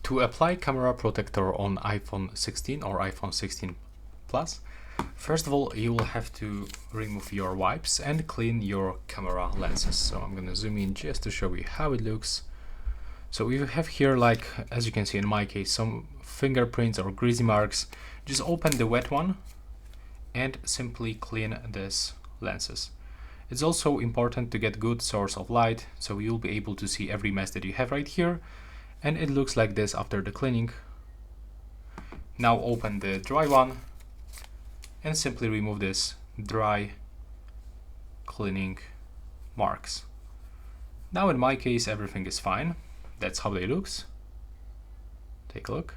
To apply camera protector on iPhone 16 or iPhone 16 Plus, first of all, you will have to remove your wipes and clean your camera lenses. So I'm gonna zoom in just to show you how it looks. So we have here, like, as you can see in my case, some fingerprints or greasy marks. Just open the wet one and simply clean these lenses. It's also important to get good source of light, so you'll be able to see every mess that you have right here. And it looks like this after the cleaning. Now open the dry one and simply remove this dry cleaning marks. Now in my case everything is fine. That's how they looks. Take a look.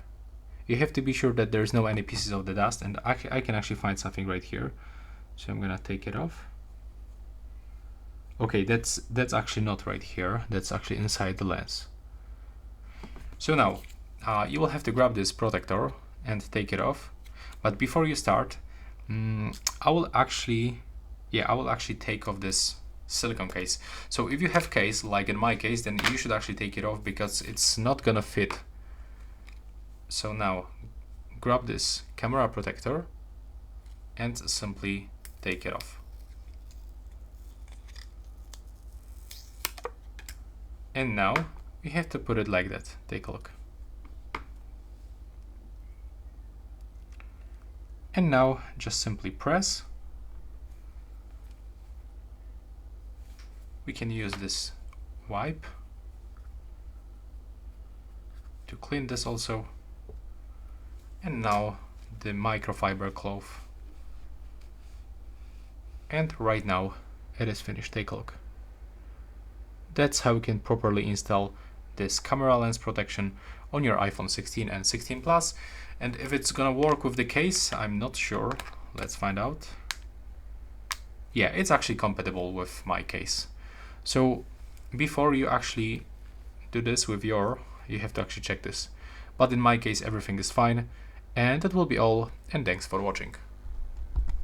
You have to be sure that there's no any pieces of the dust, and I can actually find something right here. So I'm gonna take it off. Okay, that's actually not right here. That's actually inside the lens. So now you will have to grab this protector and take it off. But before you start, I will actually take off this silicone case. So if you have case, like in my case, then you should actually take it off because it's not gonna fit. So now grab this camera protector and simply take it off. And now we have to put it like that. Take a look. And now just simply press. We can use this wipe to clean this also. And now the microfiber cloth. And right now it is finished. Take a look. That's how you can properly install this camera lens protection on your iPhone 16 and 16 Plus. And if it's gonna work with the case, I'm not sure. Let's find out. Yeah, it's actually compatible with my case. So before you actually do this with you have to actually check this. But in my case, everything is fine. And that will be all, and thanks for watching.